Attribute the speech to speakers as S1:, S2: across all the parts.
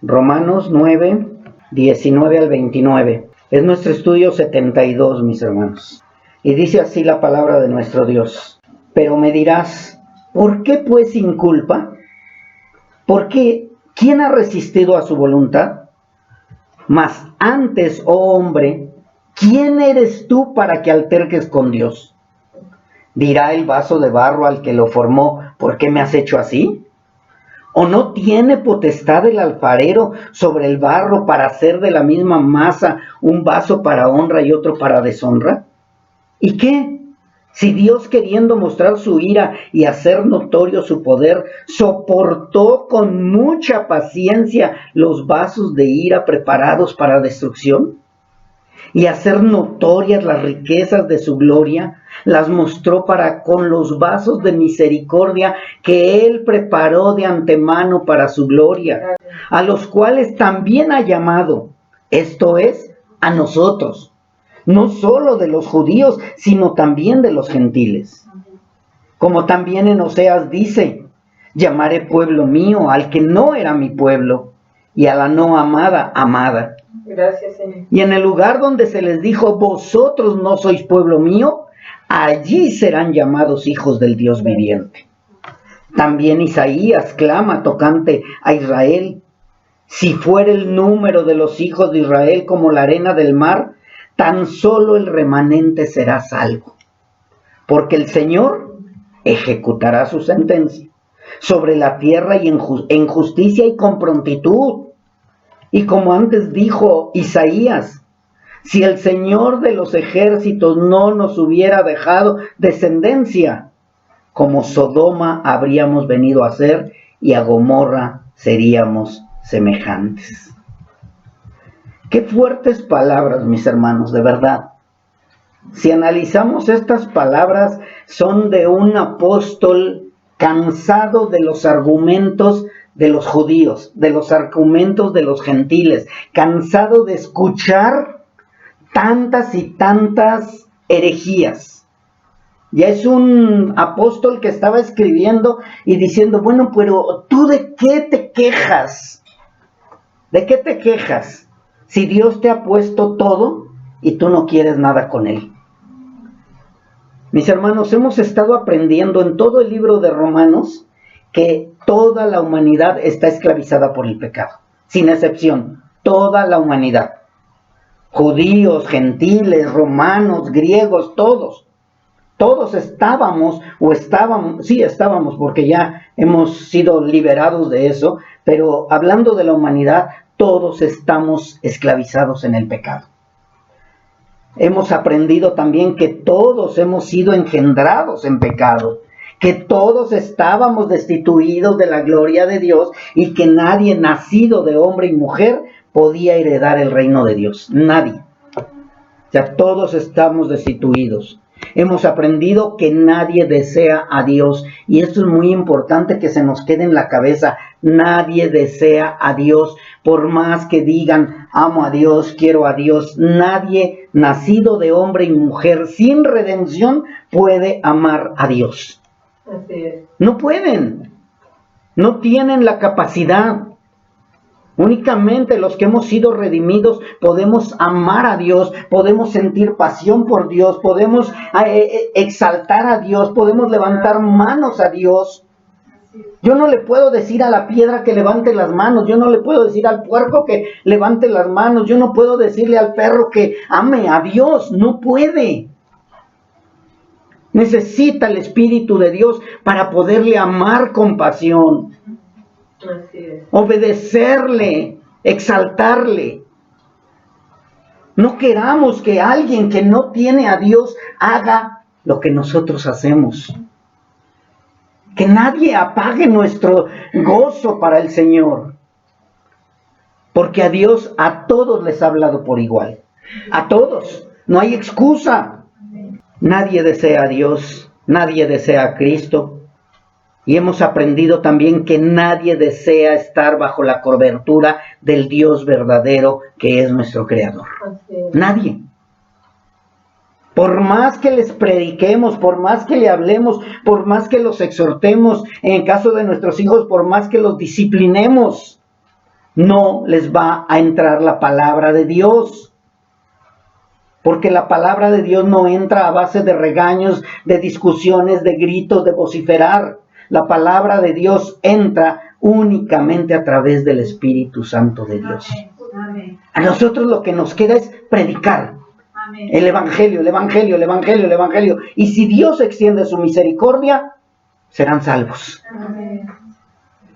S1: Romanos 9, 19 al 29. Es nuestro estudio 72, mis hermanos. Y dice así la palabra de nuestro Dios. Pero me dirás, ¿por qué pues sin culpa? ¿Por qué? ¿Quién ha resistido a su voluntad? Mas antes, oh hombre, ¿quién eres tú para que alterques con Dios? ¿Dirá el vaso de barro al que lo formó, ¿por qué me has hecho así? ¿O no tiene potestad el alfarero sobre el barro para hacer de la misma masa un vaso para honra y otro para deshonra? ¿Y qué? Si Dios, queriendo mostrar su ira y hacer notorio su poder, soportó con mucha paciencia los vasos de ira preparados para destrucción, y hacer notorias las riquezas de su gloria, las mostró para con los vasos de misericordia que Él preparó de antemano para su gloria, a los cuales también ha llamado, esto es, a nosotros, no solo de los judíos, sino también de los gentiles. Como también en Oseas dice, llamaré pueblo mío al que no era mi pueblo, y a la no amada, amada.
S2: Gracias, Señor.
S1: Y en el lugar donde se les dijo, vosotros no sois pueblo mío, allí serán llamados hijos del Dios viviente. También Isaías clama tocante a Israel, si fuera el número de los hijos de Israel como la arena del mar, tan solo el remanente será salvo. Porque el Señor ejecutará su sentencia sobre la tierra y en justicia y con prontitud. Y como antes dijo Isaías, si el Señor de los ejércitos no nos hubiera dejado descendencia, como Sodoma habríamos venido a ser y a Gomorra seríamos semejantes. Qué fuertes palabras, mis hermanos, de verdad. Si analizamos estas palabras, son de un apóstol cansado de los argumentos de los judíos, de los argumentos de los gentiles, cansado de escuchar tantas y tantas herejías. Ya es un apóstol que estaba escribiendo y diciendo, bueno, pero ¿tú de qué te quejas? ¿De qué te quejas? Si Dios te ha puesto todo y tú no quieres nada con Él. Mis hermanos, hemos estado aprendiendo en todo el libro de Romanos que toda la humanidad está esclavizada por el pecado, sin excepción, toda la humanidad. Judíos, gentiles, romanos, griegos, todos estábamos, porque ya hemos sido liberados de eso, pero hablando de la humanidad, todos estamos esclavizados en el pecado. Hemos aprendido también que todos hemos sido engendrados en pecado, que todos estábamos destituidos de la gloria de Dios y que nadie nacido de hombre y mujer podía heredar el reino de Dios. Nadie. O sea, todos estamos destituidos. Hemos aprendido que nadie desea a Dios. Y esto es muy importante que se nos quede en la cabeza. Nadie desea a Dios. Por más que digan, amo a Dios, quiero a Dios. Nadie nacido de hombre y mujer sin redención puede amar a Dios.
S2: Así es.
S1: No pueden. No tienen la capacidad. Únicamente los que hemos sido redimidos podemos amar a Dios, podemos sentir pasión por Dios, podemos exaltar a Dios, podemos levantar manos a Dios. Yo no le puedo decir a la piedra que levante las manos, yo no le puedo decir al puerco que levante las manos, yo no puedo decirle al perro que ame a Dios, no puede. Necesita el Espíritu de Dios para poderle amar con pasión.
S2: Así es.
S1: Obedecerle, exaltarle. No queramos que alguien que no tiene a Dios haga lo que nosotros hacemos. Que nadie apague nuestro gozo para el Señor. Porque a Dios, a todos les ha hablado por igual. A todos. No hay excusa. Nadie desea a Dios. Nadie desea a Cristo. Y hemos aprendido también que nadie desea estar bajo la cobertura del Dios verdadero que es nuestro Creador. Nadie. Por más que les prediquemos, por más que le hablemos, por más que los exhortemos, en el caso de nuestros hijos, por más que los disciplinemos, no les va a entrar la palabra de Dios. Porque la palabra de Dios no entra a base de regaños, de discusiones, de gritos, de vociferar. La palabra de Dios entra únicamente a través del Espíritu Santo de Dios.
S2: Amén.
S1: A nosotros lo que nos queda es predicar
S2: Amén.
S1: el Evangelio, el Evangelio, el Evangelio, el Evangelio. Y si Dios extiende su misericordia, serán salvos.
S2: Amén.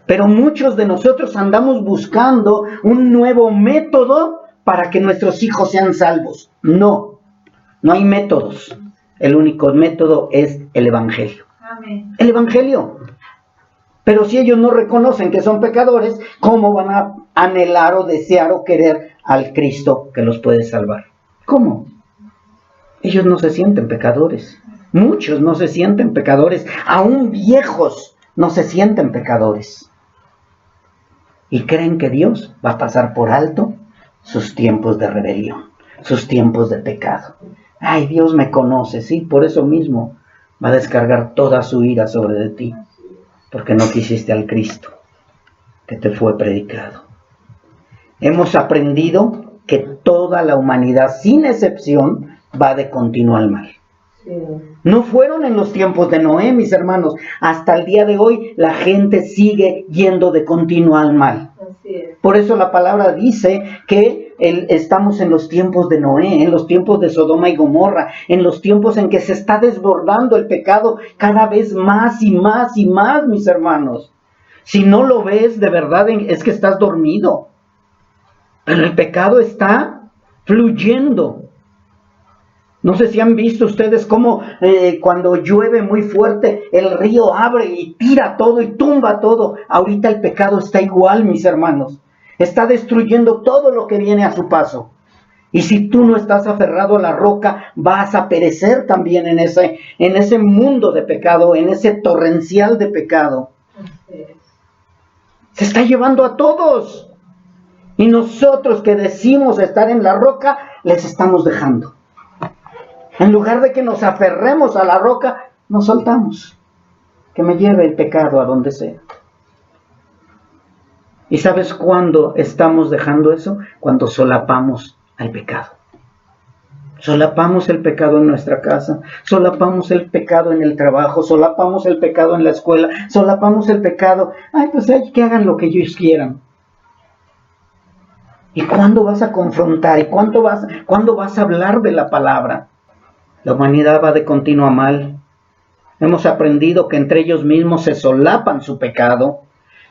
S1: Pero muchos de nosotros andamos buscando un nuevo método para que nuestros hijos sean salvos. No hay métodos. El único método es el Evangelio.
S2: Amén.
S1: El Evangelio. Pero si ellos no reconocen que son pecadores, ¿cómo van a anhelar o desear o querer al Cristo que los puede salvar? ¿Cómo? Ellos no se sienten pecadores. Muchos no se sienten pecadores. Aún viejos no se sienten pecadores. Y creen que Dios va a pasar por alto sus tiempos de rebelión, sus tiempos de pecado. Ay, Dios me conoce, sí, por eso mismo va a descargar toda su ira sobre de ti, porque no quisiste al Cristo que te fue predicado. Hemos aprendido que toda la humanidad, sin excepción, va de continuo al mal.
S2: Sí.
S1: No fueron en los tiempos de Noé, mis hermanos. Hasta el día de hoy la gente sigue yendo de continuo al mal.
S2: Así es.
S1: Por eso la palabra dice que estamos en los tiempos de Noé, en los tiempos de Sodoma y Gomorra, en los tiempos en que se está desbordando el pecado cada vez más y más y más, mis hermanos. Si no lo ves, de verdad es que estás dormido. Pero el pecado está fluyendo. No sé si han visto ustedes cómo cuando llueve muy fuerte el río abre y tira todo y tumba todo. Ahorita el pecado está igual, mis hermanos. Está destruyendo todo lo que viene a su paso. Y si tú no estás aferrado a la roca, vas a perecer también en ese mundo de pecado, en ese torrencial de pecado.
S2: Así es.
S1: Se está llevando a todos. Y nosotros que decimos estar en la roca, les estamos dejando. En lugar de que nos aferremos a la roca, nos soltamos. Que me lleve el pecado a donde sea. ¿Y sabes cuándo estamos dejando eso? Cuando solapamos al pecado. Solapamos el pecado en nuestra casa, solapamos el pecado en el trabajo, solapamos el pecado en la escuela, solapamos el pecado. Ay, pues que hagan lo que ellos quieran. ¿Y cuándo vas a confrontar? ¿Y cuándo vas a hablar de la palabra? La humanidad va de continuo a mal. Hemos aprendido que entre ellos mismos se solapan su pecado,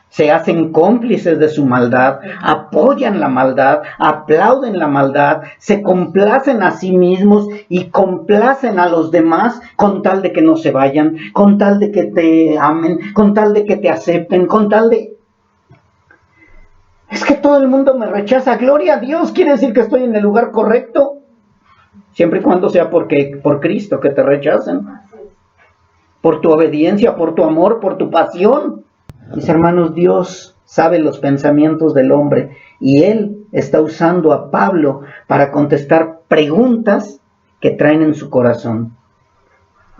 S1: se hacen cómplices de su maldad, apoyan la maldad, aplauden la maldad, se complacen a sí mismos y complacen a los demás con tal de que no se vayan, con tal de que te amen, con tal de que te acepten, con tal de... Es que todo el mundo me rechaza. Gloria a Dios, quiere decir que estoy en el lugar correcto. Siempre y cuando sea por Cristo que te rechacen. Por tu obediencia, por tu amor, por tu pasión. Mis hermanos, Dios sabe los pensamientos del hombre. Y Él está usando a Pablo para contestar preguntas que traen en su corazón.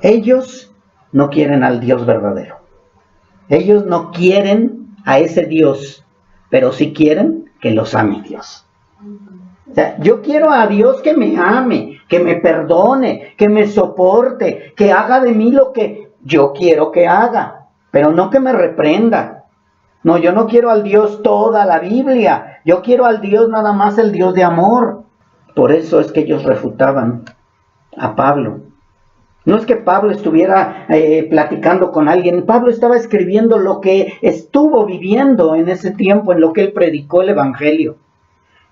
S1: Ellos no quieren al Dios verdadero. Ellos no quieren a ese Dios, pero sí quieren que los ame Dios. O sea, yo quiero a Dios que me ame, que me perdone, que me soporte, que haga de mí lo que yo quiero que haga, pero no que me reprenda. No, yo no quiero al Dios toda la Biblia, yo quiero al Dios nada más el Dios de amor. Por eso es que ellos refutaban a Pablo. No es que Pablo estuviera platicando con alguien, Pablo estaba escribiendo lo que estuvo viviendo en ese tiempo, en lo que él predicó el Evangelio.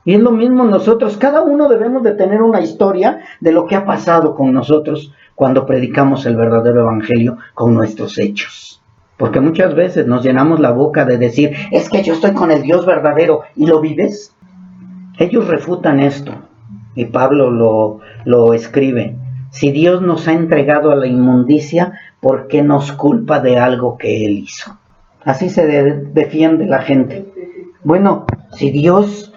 S1: Y es lo mismo nosotros, cada uno debemos de tener una historia de lo que ha pasado con nosotros cuando predicamos el verdadero Evangelio con nuestros hechos. Porque muchas veces nos llenamos la boca de decir, es que yo estoy con el Dios verdadero, ¿y lo vives? Ellos refutan esto, y Pablo lo escribe. Si Dios nos ha entregado a la inmundicia, ¿por qué nos culpa de algo que Él hizo? Así se defiende la gente. Bueno, si Dios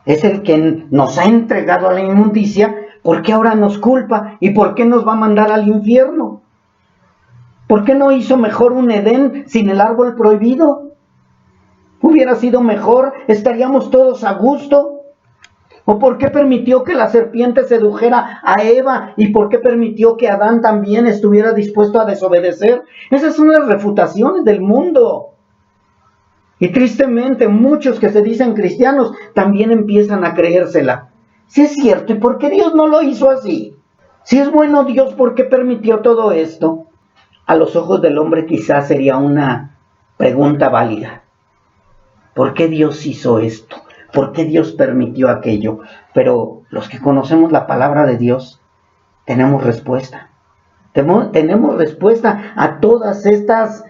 S1: es el que nos ha entregado a la inmundicia, ¿por qué ahora nos culpa? ¿Y por qué nos va a mandar al infierno? ¿Por qué no hizo mejor un Edén sin el árbol prohibido? Hubiera sido mejor, estaríamos todos a gusto. ¿O por qué permitió que la serpiente sedujera a Eva? ¿Y por qué permitió que Adán también estuviera dispuesto a desobedecer? Esas son las refutaciones del mundo. Y tristemente muchos que se dicen cristianos también empiezan a creérsela. Si es cierto, ¿y por qué Dios no lo hizo así? Si es bueno Dios, ¿por qué permitió todo esto? A los ojos del hombre quizás sería una pregunta válida. ¿Por qué Dios hizo esto? ¿Por qué Dios permitió aquello? Pero los que conocemos la palabra de Dios, tenemos respuesta. Tenemos respuesta a todas estas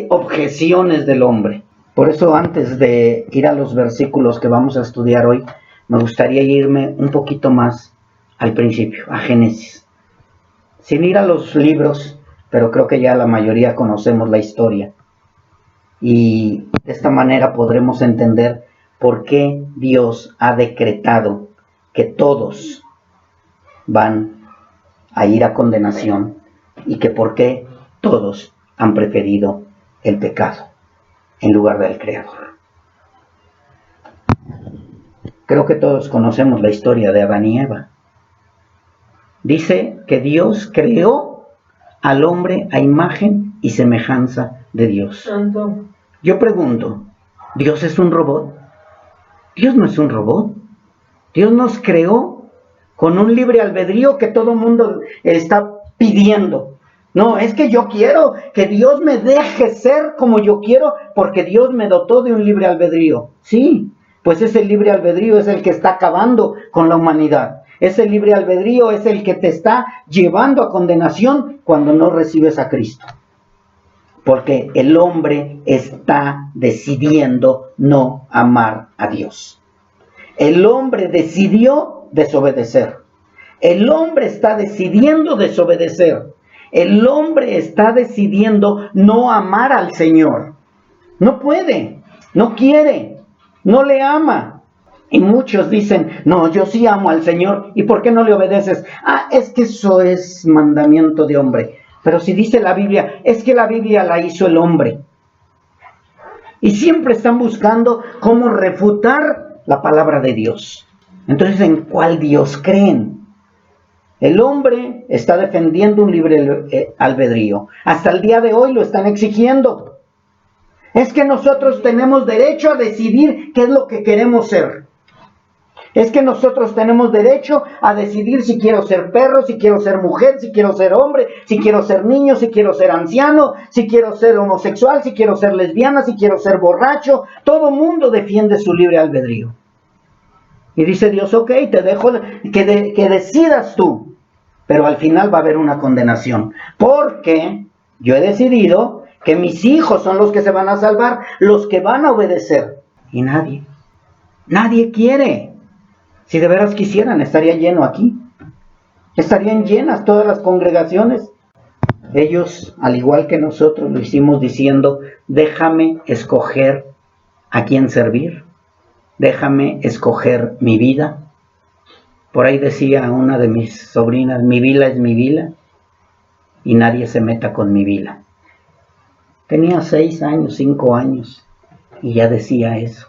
S1: objeciones del hombre. Por eso, antes de ir a los versículos que vamos a estudiar hoy, me gustaría irme un poquito más al principio, a Génesis. Sin ir a los libros, pero creo que ya la mayoría conocemos la historia. Y de esta manera podremos entender por qué Dios ha decretado que todos van a ir a condenación y que por qué todos han preferido el pecado en lugar del Creador. Creo que todos conocemos la historia de Adán y Eva. Dice que Dios creó al hombre a imagen y semejanza de Dios.
S2: Santo.
S1: Yo pregunto, ¿Dios es un robot? Dios no es un robot. Dios nos creó con un libre albedrío que todo el mundo está pidiendo. No, es que yo quiero que Dios me deje ser como yo quiero porque Dios me dotó de un libre albedrío. Sí, pues ese libre albedrío es el que está acabando con la humanidad. Ese libre albedrío es el que te está llevando a condenación cuando no recibes a Cristo. Porque el hombre está decidiendo no amar a Dios. El hombre decidió desobedecer. El hombre está decidiendo desobedecer. El hombre está decidiendo no amar al Señor. No puede, no quiere, no le ama. Y muchos dicen, no, yo sí amo al Señor. ¿Y por qué no le obedeces? Es que eso es mandamiento de hombre. Pero si dice la Biblia, es que la Biblia la hizo el hombre. Y siempre están buscando cómo refutar la palabra de Dios. Entonces, ¿en cuál Dios creen? El hombre está defendiendo un libre albedrío. Hasta el día de hoy lo están exigiendo. Es que nosotros tenemos derecho a decidir qué es lo que queremos ser. Es que nosotros tenemos derecho a decidir si quiero ser perro, si quiero ser mujer, si quiero ser hombre, si quiero ser niño, si quiero ser anciano, si quiero ser homosexual, si quiero ser lesbiana, si quiero ser borracho. Todo mundo defiende su libre albedrío. Y dice Dios, ok, te dejo que decidas tú. Pero al final va a haber una condenación. Porque yo he decidido que mis hijos son los que se van a salvar, los que van a obedecer. Y nadie quiere. Si de veras quisieran, estaría lleno aquí. Estarían llenas todas las congregaciones. Ellos, al igual que nosotros, lo hicimos diciendo, déjame escoger a quién servir. Déjame escoger mi vida. Por ahí decía una de mis sobrinas, mi vila es mi vila y nadie se meta con mi vila. Tenía 6 años, 5 años y ya decía eso.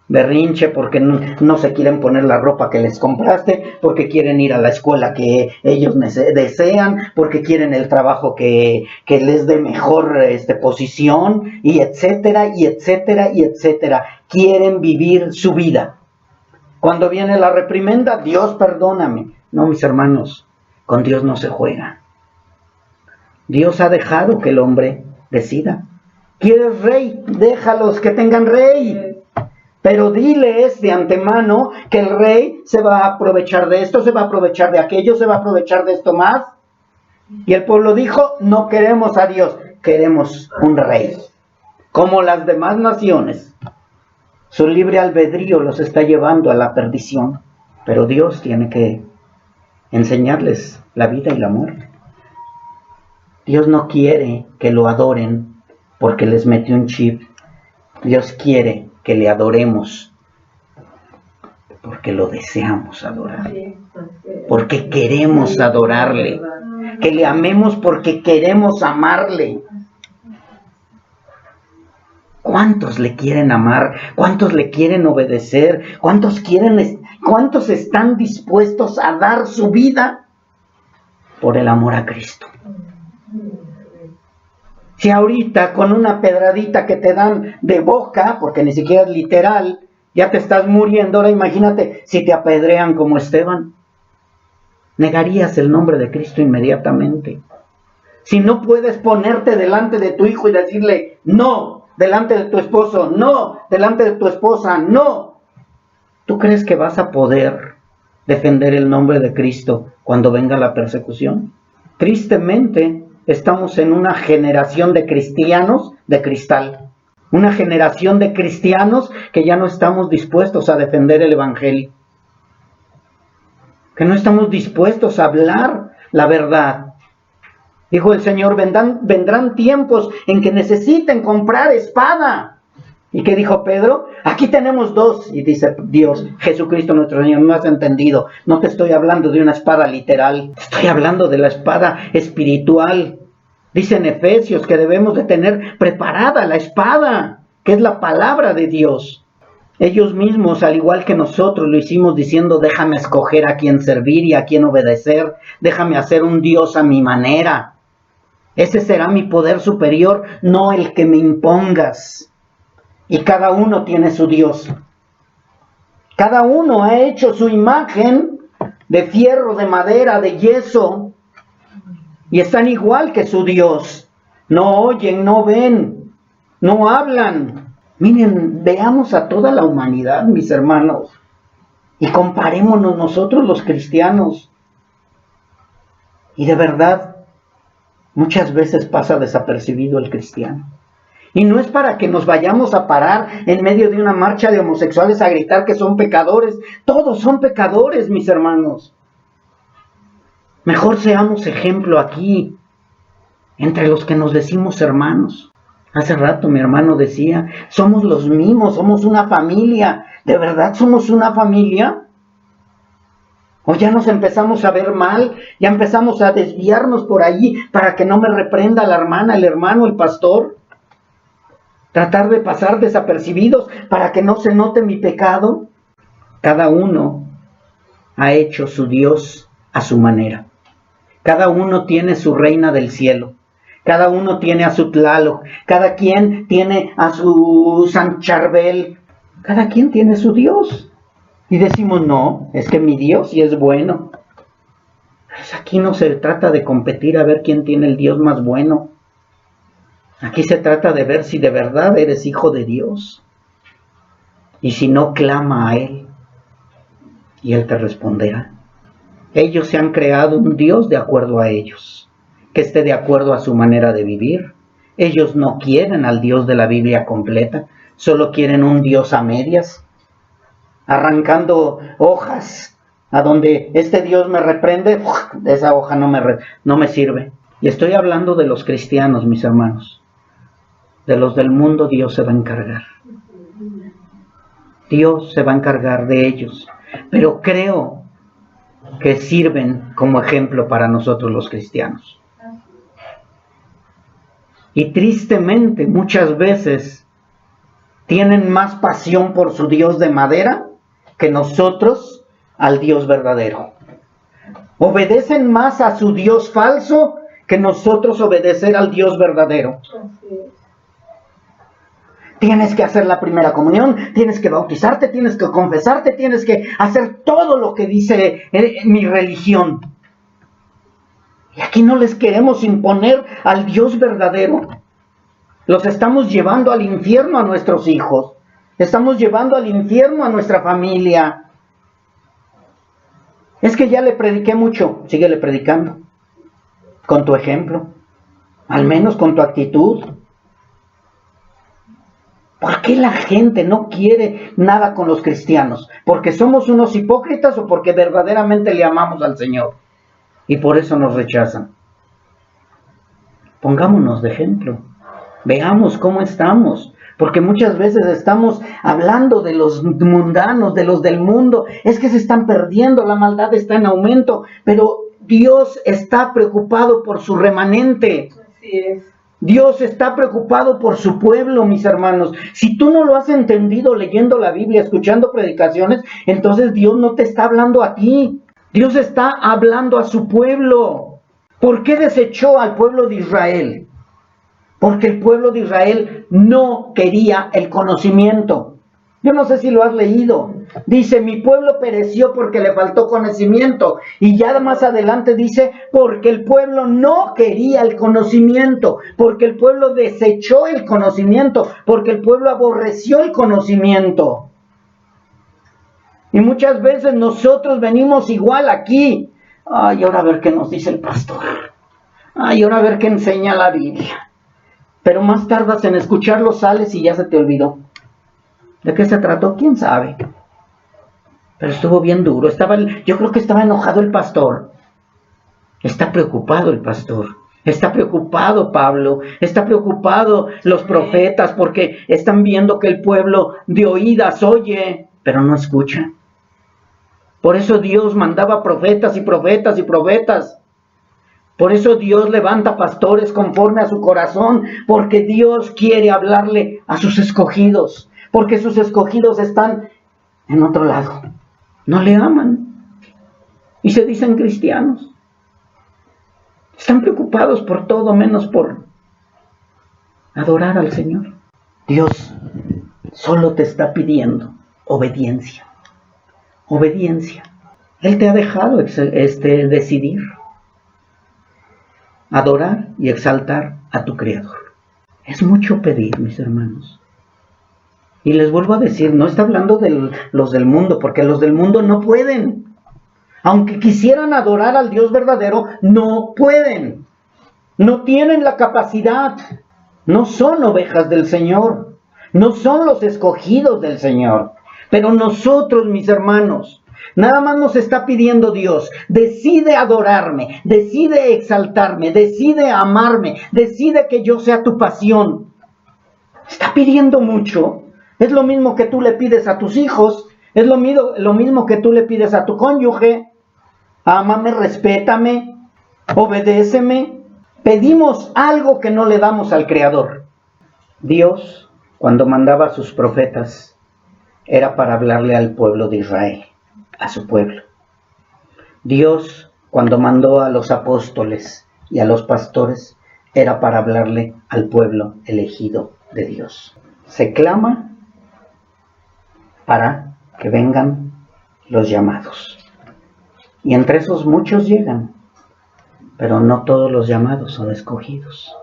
S1: Berrinche porque no se quieren poner la ropa que les compraste, porque quieren ir a la escuela que ellos desean, porque quieren el trabajo que les dé mejor posición, y etcétera, y etcétera, y etcétera. Quieren vivir su vida. Cuando viene la reprimenda, Dios perdóname. No, mis hermanos, con Dios no se juega. Dios ha dejado que el hombre decida. ¿Quieres rey? Déjalos que tengan rey. Pero diles de antemano que el rey se va a aprovechar de esto, se va a aprovechar de aquello, se va a aprovechar de esto más. Y el pueblo dijo, no queremos a Dios, queremos un rey. Como las demás naciones. Su libre albedrío los está llevando a la perdición. Pero Dios tiene que enseñarles la vida y la muerte. Dios no quiere que lo adoren porque les metió un chip. Dios quiere que le adoremos porque lo deseamos adorar, porque queremos adorarle, que le amemos porque queremos amarle. ¿Cuántos le quieren amar? ¿Cuántos le quieren obedecer? ¿Cuántos están dispuestos a dar su vida por el amor a Cristo? Si ahorita con una pedradita que te dan de boca, porque ni siquiera es literal, ya te estás muriendo, ahora imagínate si te apedrean como Esteban. Negarías el nombre de Cristo inmediatamente. Si no puedes ponerte delante de tu hijo y decirle no, delante de tu esposo, no, delante de tu esposa, no. ¿Tú crees que vas a poder defender el nombre de Cristo cuando venga la persecución? Tristemente, estamos en una generación de cristianos de cristal. Una generación de cristianos que ya no estamos dispuestos a defender el evangelio. Que no estamos dispuestos a hablar la verdad. Dijo el Señor, vendrán tiempos en que necesiten comprar espada. ¿Y qué dijo Pedro? Aquí tenemos 2. Y dice Dios, Jesucristo nuestro Señor, no has entendido. No te estoy hablando de una espada literal. Estoy hablando de la espada espiritual. Dice en Efesios que debemos de tener preparada la espada, que es la palabra de Dios. Ellos mismos, al igual que nosotros, lo hicimos diciendo, déjame escoger a quién servir y a quién obedecer. Déjame hacer un Dios a mi manera. Ese será mi poder superior, no el que me impongas. Y cada uno tiene su Dios. Cada uno ha hecho su imagen de fierro, de madera, de yeso. Y están igual que su Dios. No oyen, no ven, no hablan. Miren, veamos a toda la humanidad, mis hermanos. Y comparémonos nosotros los cristianos. Y de verdad, muchas veces pasa desapercibido el cristiano. Y no es para que nos vayamos a parar en medio de una marcha de homosexuales a gritar que son pecadores. Todos son pecadores, mis hermanos. Mejor seamos ejemplo aquí, entre los que nos decimos hermanos. Hace rato mi hermano decía, somos los mismos, somos una familia. ¿De verdad somos una familia? O ya nos empezamos a ver mal, ya empezamos a desviarnos por allí para que no me reprenda la hermana, el hermano, el pastor. Tratar de pasar desapercibidos para que no se note mi pecado. Cada uno ha hecho su Dios a su manera. Cada uno tiene su reina del cielo. Cada uno tiene a su Tlaloc. Cada quien tiene a su San Charbel. Cada quien tiene su Dios. Y decimos, no, es que mi Dios sí es bueno. Pues aquí no se trata de competir a ver quién tiene el Dios más bueno. Aquí se trata de ver si de verdad eres hijo de Dios. Y si no, clama a Él. Y Él te responderá. Ellos se han creado un Dios de acuerdo a ellos, que esté de acuerdo a su manera de vivir. Ellos no quieren al Dios de la Biblia completa, solo quieren un Dios a medias, arrancando hojas, a donde este Dios me reprende, esa hoja no me sirve. Y estoy hablando de los cristianos, mis hermanos. De los del mundo Dios se va a encargar. Dios se va a encargar de ellos. Pero creo que sirven como ejemplo para nosotros los cristianos. Y tristemente muchas veces tienen más pasión por su Dios de madera que nosotros al Dios verdadero. Obedecen más a su Dios falso que nosotros obedecer al Dios verdadero. Tienes que hacer la primera comunión, tienes que bautizarte, tienes que confesarte, tienes que hacer todo lo que dice mi religión. Y aquí no les queremos imponer al Dios verdadero. Los estamos llevando al infierno a nuestros hijos. Estamos llevando al infierno a nuestra familia. Es que ya le prediqué mucho. Síguele predicando. Con tu ejemplo. Al menos con tu actitud. ¿Por qué la gente no quiere nada con los cristianos? ¿Porque somos unos hipócritas o porque verdaderamente le amamos al Señor? Y por eso nos rechazan. Pongámonos de ejemplo. Veamos cómo estamos. Porque muchas veces estamos hablando de los mundanos, de los del mundo. Es que se están perdiendo, la maldad está en aumento. Pero Dios está preocupado por su remanente.
S2: Así es.
S1: Dios está preocupado por su pueblo, mis hermanos. Si tú no lo has entendido leyendo la Biblia, escuchando predicaciones, entonces Dios no te está hablando a ti. Dios está hablando a su pueblo. ¿Por qué desechó al pueblo de Israel? Porque el pueblo de Israel no quería el conocimiento. Yo no sé si lo has leído. Dice, mi pueblo pereció porque le faltó conocimiento. Y ya más adelante dice, porque el pueblo no quería el conocimiento. Porque el pueblo desechó el conocimiento. Porque el pueblo aborreció el conocimiento. Y muchas veces nosotros venimos igual aquí. Ay, ahora a ver qué nos dice el pastor. Ay, ahora a ver qué enseña la Biblia. Pero más tardas en escucharlo, sales y ya se te olvidó. ¿De qué se trató? ¿Quién sabe? Pero estuvo bien duro. Yo creo que estaba enojado el pastor. Está preocupado el pastor. Está preocupado Pablo. Está preocupado los profetas porque están viendo que el pueblo de oídas oye, pero no escucha. Por eso Dios mandaba profetas y profetas y profetas. Por eso Dios levanta pastores conforme a su corazón, porque Dios quiere hablarle a sus escogidos, porque sus escogidos están en otro lado. No le aman y se dicen cristianos. Están preocupados por todo menos por adorar al Señor. Dios solo te está pidiendo obediencia. Obediencia. Él te ha dejado decidir. Adorar y exaltar a tu Creador. Es mucho pedir, mis hermanos. Y les vuelvo a decir, no está hablando de los del mundo, porque los del mundo no pueden. Aunque quisieran adorar al Dios verdadero, no pueden. No tienen la capacidad. No son ovejas del Señor. No son los escogidos del Señor. Pero nosotros, mis hermanos, nada más nos está pidiendo Dios, decide adorarme, decide exaltarme, decide amarme, decide que yo sea tu pasión. Está pidiendo mucho. Es lo mismo que tú le pides a tus hijos, es lo mismo que tú le pides a tu cónyuge. Ámame, respétame, obedéceme. Pedimos algo que no le damos al Creador. Dios, cuando mandaba a sus profetas, era para hablarle al pueblo de Israel, a su pueblo. Dios, cuando mandó a los apóstoles y a los pastores, era para hablarle al pueblo elegido de Dios. Se clama para que vengan los llamados. Y entre esos muchos llegan, pero no todos los llamados son escogidos.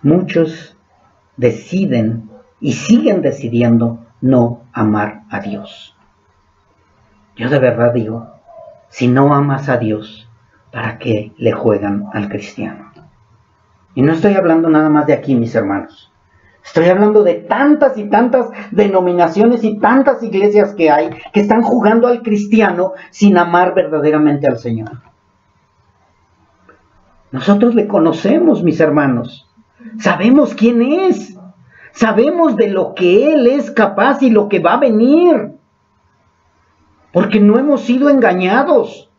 S1: Muchos deciden y siguen decidiendo no amar a Dios. Yo de verdad digo, si no amas a Dios, ¿para qué le juegan al cristiano? Y no estoy hablando nada más de aquí, mis hermanos. Estoy hablando de tantas y tantas denominaciones y tantas iglesias que hay que están jugando al cristiano sin amar verdaderamente al Señor. Nosotros le conocemos, mis hermanos. Sabemos quién es. Sabemos de lo que Él es capaz y lo que va a venir. Porque no hemos sido engañados.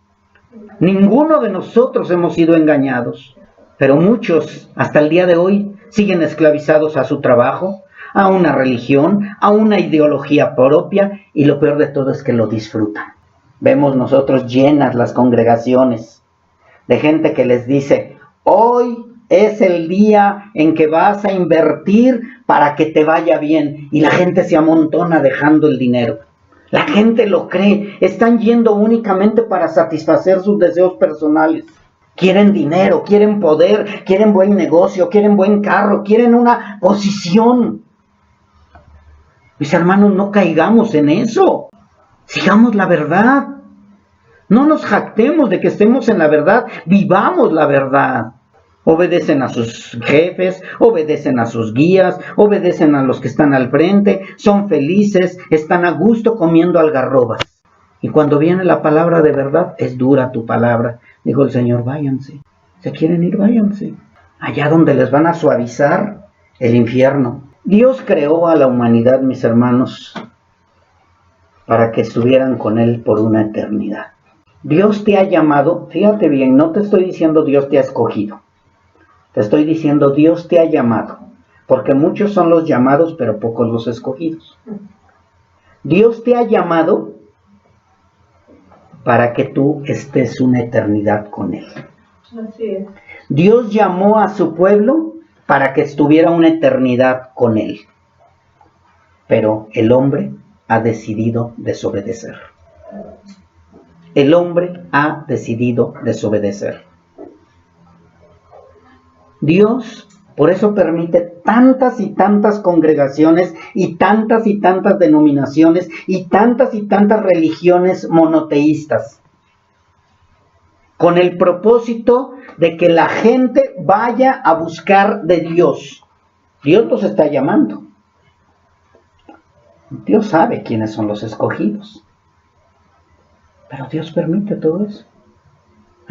S1: Ninguno de nosotros hemos sido engañados. Pero muchos, hasta el día de hoy, siguen esclavizados a su trabajo, a una religión, a una ideología propia, y lo peor de todo es que lo disfrutan. Vemos nosotros llenas las congregaciones de gente que les dice, hoy es el día en que vas a invertir para que te vaya bien, y la gente se amontona dejando el dinero. La gente lo cree, están yendo únicamente para satisfacer sus deseos personales. Quieren dinero, quieren poder, quieren buen negocio, quieren buen carro, quieren una posición. Mis hermanos, no caigamos en eso. Sigamos la verdad. No nos jactemos de que estemos en la verdad, vivamos la verdad. Obedecen a sus jefes, obedecen a sus guías, obedecen a los que están al frente, son felices, están a gusto comiendo algarrobas. Y cuando viene la palabra de verdad, es dura tu palabra. Dijo el Señor, váyanse. ¿Se quieren ir? Váyanse. Allá donde les van a suavizar el infierno. Dios creó a la humanidad, mis hermanos, para que estuvieran con Él por una eternidad. Dios te ha llamado, fíjate bien, no te estoy diciendo Dios te ha escogido. Te estoy diciendo, Dios te ha llamado, porque muchos son los llamados, pero pocos los escogidos. Dios te ha llamado para que tú estés una eternidad con Él.
S2: Así es.
S1: Dios llamó a su pueblo para que estuviera una eternidad con Él. Pero el hombre ha decidido desobedecer. El hombre ha decidido desobedecer. Dios, por eso permite tantas y tantas congregaciones y tantas denominaciones y tantas religiones monoteístas, con el propósito de que la gente vaya a buscar de Dios. Dios los está llamando. Dios sabe quiénes son los escogidos. Pero Dios permite todo eso.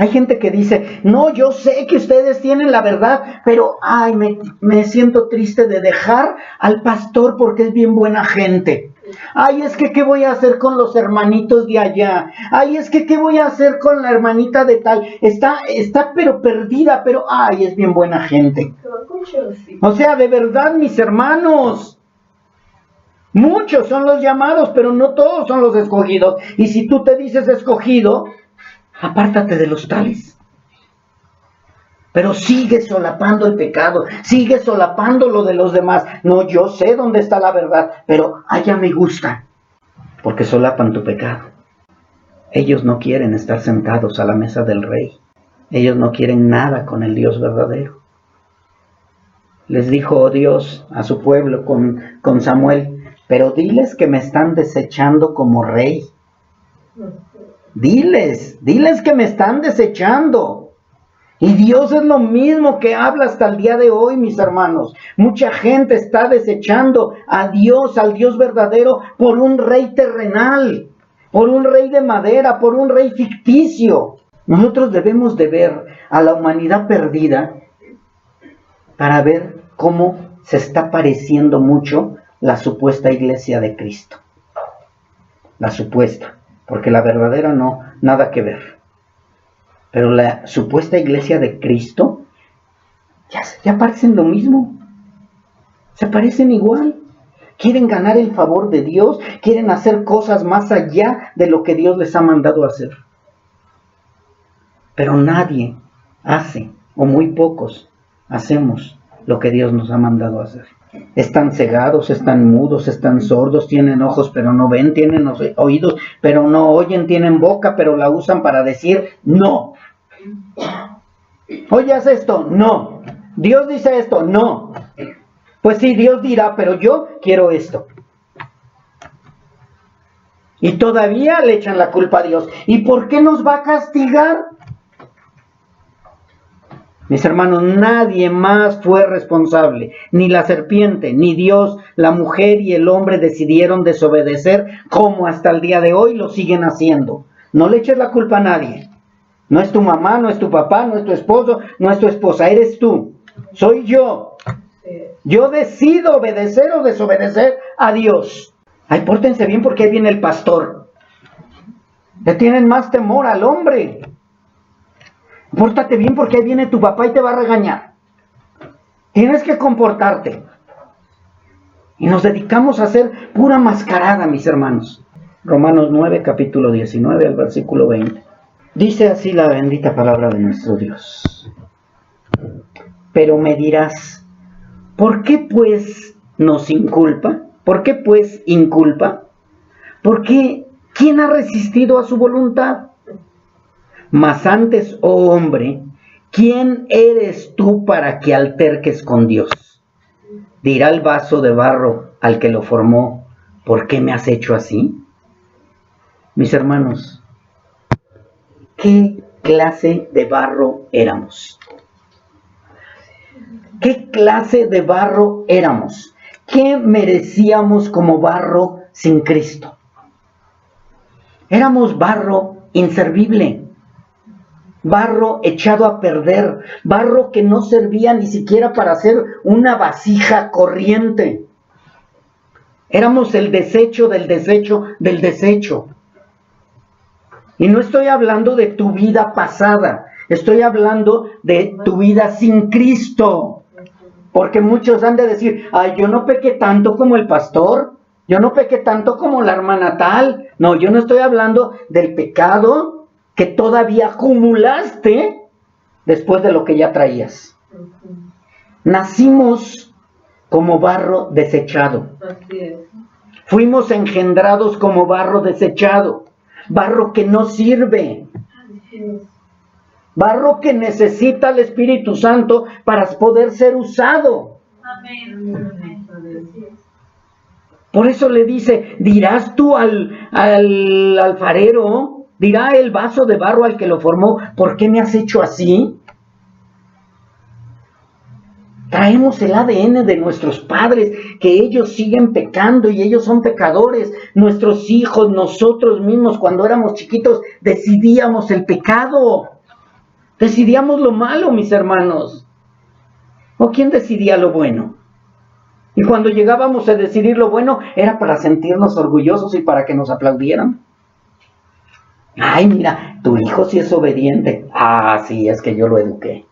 S1: Hay gente que dice, no, yo sé que ustedes tienen la verdad, pero ay, me siento triste de dejar al pastor porque es bien buena gente. Ay, es que ¿qué voy a hacer con los hermanitos de allá? Ay, es que ¿qué voy a hacer con la hermanita de tal? Está pero perdida, pero ay, es bien buena gente. O sea, de verdad, mis hermanos, muchos son los llamados, pero no todos son los escogidos. Y si tú te dices escogido, apártate de los tales. Pero sigue solapando el pecado, sigue solapando lo de los demás. No, yo sé dónde está la verdad, pero allá me gusta, porque solapan tu pecado. Ellos no quieren estar sentados a la mesa del rey. Ellos no quieren nada con el Dios verdadero. Les dijo Dios a su pueblo con Samuel, pero diles que me están desechando como rey. Diles que me están desechando. Y Dios es lo mismo que habla hasta el día de hoy, mis hermanos. Mucha gente está desechando a Dios, al Dios verdadero, por un rey terrenal, por un rey de madera, por un rey ficticio. Nosotros debemos de ver a la humanidad perdida para ver cómo se está pareciendo mucho la supuesta iglesia de Cristo. La supuesta. Porque la verdadera no, nada que ver. Pero la supuesta iglesia de Cristo ya parecen lo mismo. Se parecen igual. Quieren ganar el favor de Dios, quieren hacer cosas más allá de lo que Dios les ha mandado hacer. Pero nadie hace, o muy pocos, hacemos lo que Dios nos ha mandado hacer. Están cegados, están mudos, están sordos, tienen ojos pero no ven, tienen oídos pero no oyen, tienen boca pero la usan para decir no. ¿Oyes esto? No. Dios dice esto, no. Pues sí, Dios dirá, pero yo quiero esto. Y todavía le echan la culpa a Dios. ¿Y por qué nos va a castigar? Mis hermanos, nadie más fue responsable, ni la serpiente, ni Dios, la mujer y el hombre decidieron desobedecer, como hasta el día de hoy lo siguen haciendo. No le eches la culpa a nadie. No es tu mamá, no es tu papá, no es tu esposo, no es tu esposa, eres tú. Soy yo. Yo decido obedecer o desobedecer a Dios. Ay, pórtense bien porque ahí viene el pastor. Le tienen más temor al hombre. Pórtate bien porque ahí viene tu papá y te va a regañar. Tienes que comportarte. Y nos dedicamos a hacer pura mascarada, mis hermanos. Romanos 9, capítulo 19, al versículo 20. Dice así la bendita palabra de nuestro Dios. Pero me dirás, ¿por qué pues nos inculpa? ¿Por qué pues inculpa? Porque ¿quién ha resistido a su voluntad? Mas antes, oh hombre, ¿quién eres tú para que alterques con Dios? Dirá el vaso de barro al que lo formó, ¿por qué me has hecho así? Mis hermanos, ¿qué clase de barro éramos? ¿Qué clase de barro éramos? ¿Qué merecíamos como barro sin Cristo? Éramos barro inservible. Barro echado a perder, barro que no servía ni siquiera para hacer una vasija corriente. Éramos el desecho del desecho del desecho. Y no estoy hablando de tu vida pasada, Estoy hablando de tu vida sin Cristo. Porque muchos han de decir, ay, yo no pequé tanto como el pastor, yo no pequé tanto como la hermana tal. No, yo no estoy hablando del pecado que todavía acumulaste después de lo que ya traías. Nacimos como barro desechado.
S2: Así es.
S1: Fuimos engendrados como barro desechado, barro que no sirve, barro que necesita el Espíritu Santo para poder ser usado.
S3: Amén.
S1: Por eso le dice, dirás tú al alfarero, dirá el vaso de barro al que lo formó, ¿por qué me has hecho así? Traemos el ADN de nuestros padres, que ellos siguen pecando y ellos son pecadores. Nuestros hijos, nosotros mismos, cuando éramos chiquitos, decidíamos el pecado. Decidíamos lo malo, mis hermanos. ¿O quién decidía lo bueno? Y cuando llegábamos a decidir lo bueno, era para sentirnos orgullosos y para que nos aplaudieran. Ay, mira, tu hijo sí es obediente. Ah, sí, es que yo lo eduqué.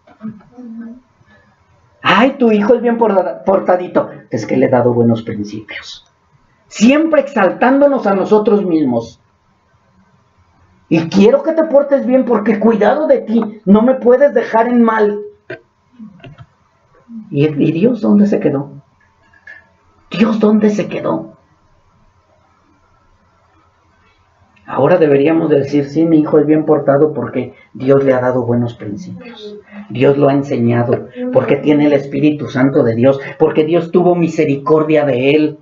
S1: Ay, tu hijo es bien portadito. Es que le he dado buenos principios. Siempre exaltándonos a nosotros mismos. Y quiero que te portes bien porque cuidado de ti. No me puedes dejar en mal. ¿Y Dios dónde se quedó? Dios dónde se quedó. Ahora deberíamos decir, sí, mi hijo es bien portado porque Dios le ha dado buenos principios. Dios lo ha enseñado, porque tiene el Espíritu Santo de Dios, porque Dios tuvo misericordia de él.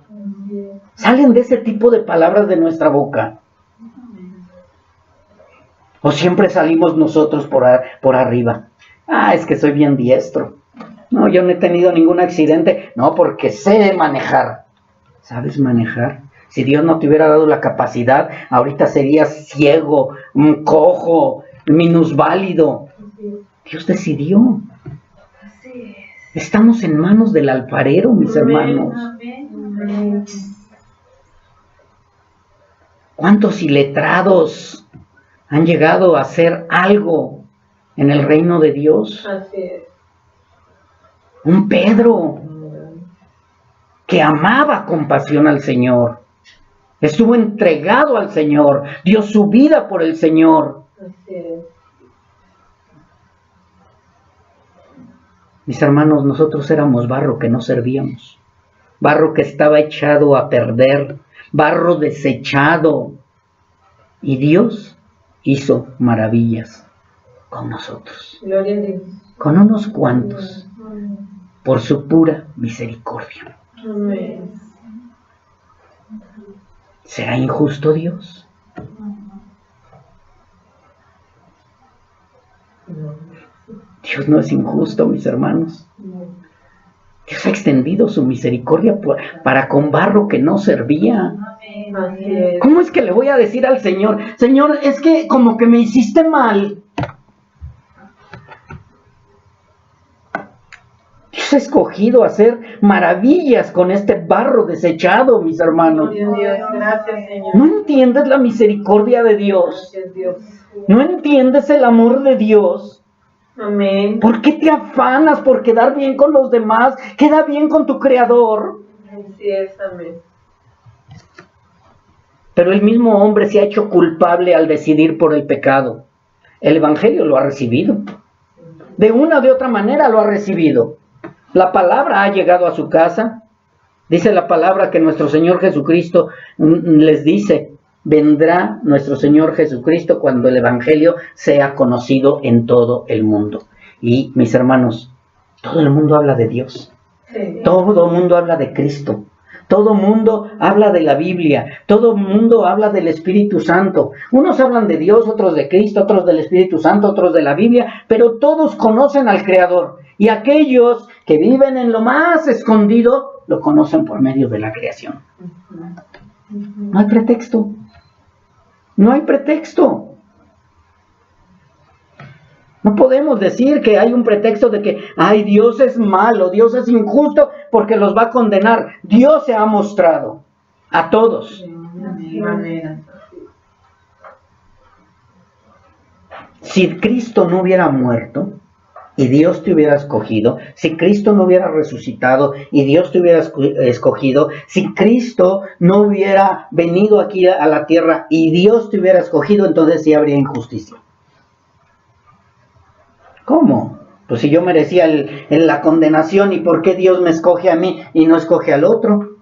S1: Salen de ese tipo de palabras de nuestra boca. O siempre salimos nosotros por arriba. Ah, es que soy bien diestro. No, yo no he tenido ningún accidente. No, porque sé manejar. ¿Sabes manejar? Si Dios no te hubiera dado la capacidad, ahorita serías ciego, cojo, minusválido. Dios decidió. Estamos en manos del alfarero, mis hermanos. ¿Cuántos iletrados han llegado a hacer algo en el reino de Dios?
S2: Así es.
S1: Un Pedro que amaba con pasión al Señor. Estuvo entregado al Señor, dio su vida por el Señor.
S2: Así es.
S1: Mis hermanos, nosotros éramos barro que no servíamos, barro que estaba echado a perder, barro desechado. Y Dios hizo maravillas con nosotros,
S2: Gloria a Dios.
S1: con unos cuantos, por su pura misericordia.
S2: Amén.
S1: ¿Será injusto Dios? Dios no es injusto, mis hermanos. Dios ha extendido su misericordia para con barro que no servía.
S2: Así es.
S1: ¿Cómo es que le voy a decir al Señor, Señor, es que como que me hiciste mal? Dios ha escogido hacer maravillas con este barro desechado, mis hermanos.
S2: Gloria a Dios. Gracias, Señor.
S1: ¿No entiendes la misericordia de Dios?
S2: Gracias, Dios.
S1: ¿No entiendes el amor de Dios?
S2: Amén.
S1: ¿Por qué te afanas por quedar bien con los demás? Queda bien con tu Creador.
S2: Así es, amén.
S1: Pero el mismo hombre se ha hecho culpable al decidir por el pecado. El Evangelio lo ha recibido. De una o de otra manera lo ha recibido. La palabra ha llegado a su casa. Dice la palabra que nuestro Señor Jesucristo les dice, vendrá nuestro Señor Jesucristo cuando el Evangelio sea conocido en todo el mundo. Y mis hermanos, todo el mundo habla de Dios.
S2: Sí.
S1: Todo el mundo habla de Cristo. Todo el mundo habla de la Biblia. Todo el mundo habla del Espíritu Santo. Unos hablan de Dios, otros de Cristo, otros del Espíritu Santo, otros de la Biblia, pero todos conocen al Creador. Y aquellos que viven en lo más escondido, lo conocen por medio de la creación. No hay pretexto. No hay pretexto. No podemos decir que hay un pretexto de que, ay, Dios es malo, Dios es injusto porque los va a condenar. Dios se ha mostrado a todos.
S2: Amén.
S1: Si Cristo no hubiera muerto y Dios te hubiera escogido, si Cristo no hubiera resucitado y Dios te hubiera escogido, si Cristo no hubiera venido aquí a la tierra y Dios te hubiera escogido, entonces sí habría injusticia. ¿Cómo? Pues si yo merecía la condenación, ¿y por qué Dios me escoge a mí y no escoge al otro?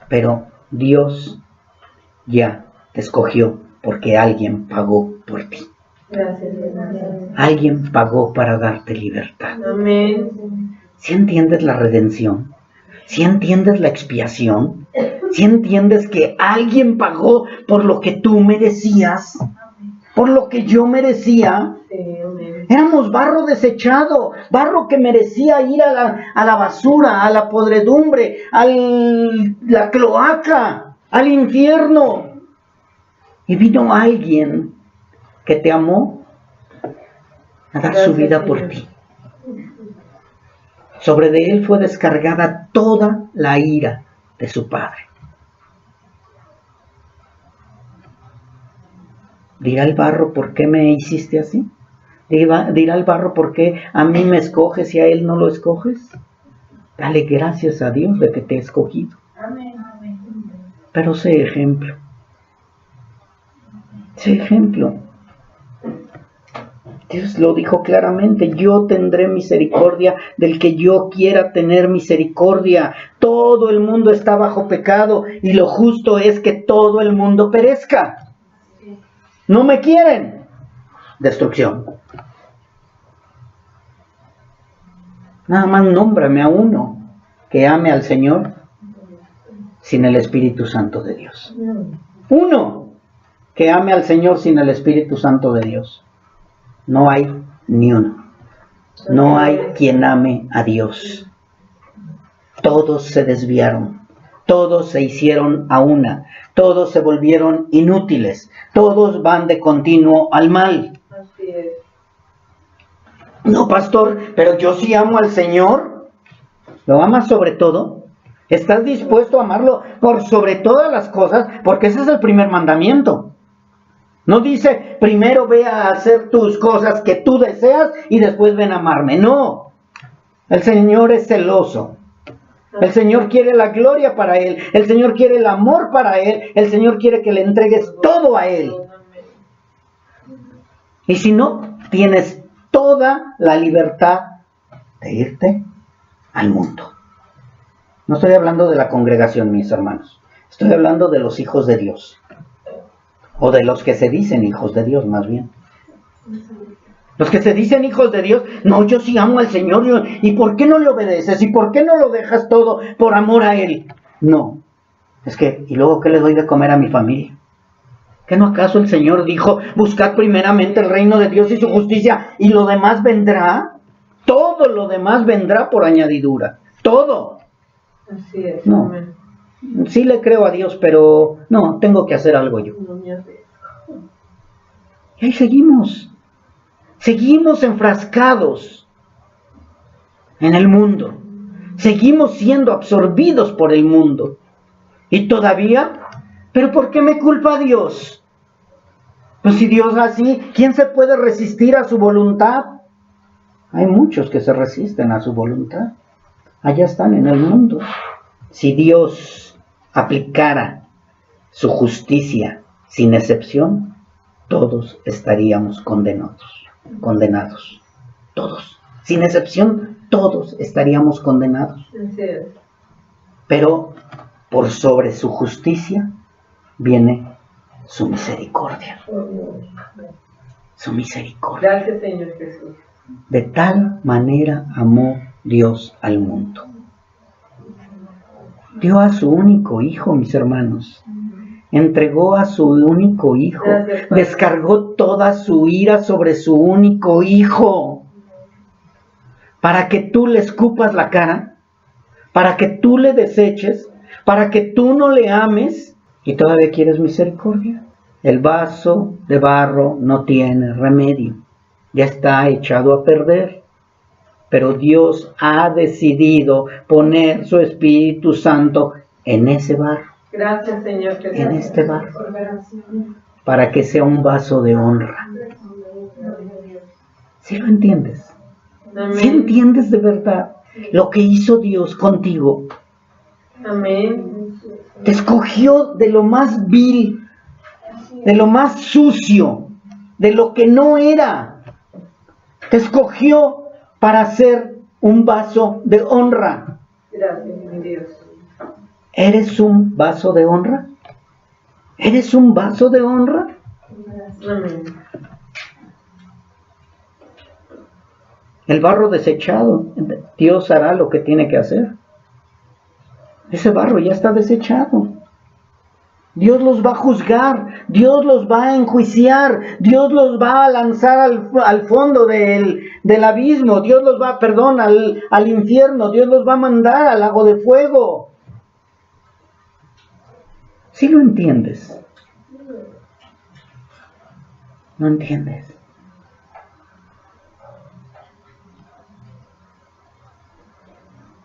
S1: Pero Dios ya te escogió porque alguien pagó por ti.
S2: Gracias, Señor.
S1: Alguien pagó para darte libertad.
S2: Amén.
S1: ¿Sí entiendes la redención? ¿Sí entiendes la expiación? ¿Sí entiendes que alguien pagó por lo que tú merecías? Por lo que yo merecía.
S2: Sí, amén.
S1: Éramos barro desechado, barro que merecía ir a la basura, a la podredumbre, a la cloaca, al infierno. Y vino alguien que te amó a dar su vida por ti. Sobre de él fue descargada toda la ira de su padre. Dirá el barro, ¿por qué me hiciste así? Dirá el barro, ¿por qué a mí me escoges y a él no lo escoges? Dale gracias a Dios de que te he escogido.
S2: Amén.
S1: Pero sé ejemplo. Sé ejemplo. Dios lo dijo claramente, yo tendré misericordia del que yo quiera tener misericordia. Todo el mundo está bajo pecado y lo justo es que todo el mundo perezca. No me quieren. Destrucción. Nada más nómbrame a uno que ame al Señor sin el Espíritu Santo de Dios. Uno que ame al Señor sin el Espíritu Santo de Dios. No hay ni uno. No hay quien ame a Dios. Todos se desviaron. Todos se hicieron a una. Todos se volvieron inútiles. Todos van de continuo al mal.
S2: Así es.
S1: No, pastor, pero yo sí amo al Señor. ¿Lo amas sobre todo? ¿Estás dispuesto a amarlo por sobre todas las cosas? Porque ese es el primer mandamiento. No dice, primero ve a hacer tus cosas que tú deseas y después ven a amarme. No. El Señor es celoso. El Señor quiere la gloria para Él. El Señor quiere el amor para Él. El Señor quiere que le entregues todo a Él. Y si no, tienes toda la libertad de irte al mundo. No estoy hablando de la congregación, mis hermanos. Estoy hablando de los hijos de Dios. O de los que se dicen hijos de Dios, más bien. Los que se dicen hijos de Dios, no, yo sí amo al Señor. ¿Y por qué no le obedeces? ¿Y por qué no lo dejas todo por amor a Él? No. Es que, ¿y luego qué le doy de comer a mi familia? ¿Que no acaso el Señor dijo, buscad primeramente el reino de Dios y su justicia, y lo demás vendrá? Todo lo demás vendrá por añadidura. Todo.
S2: Así es.
S1: No.
S2: Amén.
S1: Sí le creo a Dios, pero no, tengo que hacer algo yo.
S2: No me hace.
S1: Y ahí seguimos. Seguimos enfrascados en el mundo. Seguimos siendo absorbidos por el mundo. Y todavía, ¿pero por qué me culpa Dios? Pues si Dios así, ¿quién se puede resistir a su voluntad? Hay muchos que se resisten a su voluntad. Allá están en el mundo. Si Dios aplicara su justicia sin excepción, todos estaríamos condenados. Todos. Sin excepción, todos estaríamos condenados.
S2: Así es.
S1: Pero por sobre su justicia viene su misericordia. Su misericordia.
S2: Gracias, Señor Jesús.
S1: De tal manera amó Dios al mundo. Dio a su único hijo, mis hermanos. Entregó a su único hijo.
S2: Gracias, Padre.
S1: Descargó toda su ira sobre su único hijo. Para que tú le escupas la cara. Para que tú le deseches. Para que tú no le ames. ¿Y todavía quieres misericordia? El vaso de barro no tiene remedio. Ya está echado a perder. Pero Dios ha decidido poner su Espíritu Santo en ese barro.
S2: Gracias, Señor Jesús.
S1: En este barro. para que sea un vaso de honra. ¿Sí lo entiendes? ¿Sí entiendes de verdad lo que hizo Dios contigo?
S2: Amén.
S1: Te escogió de lo más vil, de lo más sucio, de lo que no era. Te escogió para ser un vaso de honra.
S2: Gracias, mi Dios.
S1: ¿Eres un vaso de honra? ¿Eres un vaso de honra?
S2: Amén.
S1: El barro desechado, Dios hará lo que tiene que hacer. Ese barro ya está desechado. Dios los va a juzgar, Dios los va a enjuiciar, Dios los va a lanzar al fondo del abismo, Dios los va, al infierno, Dios los va a mandar al lago de fuego. ¿Sí lo entiendes? ¿No entiendes?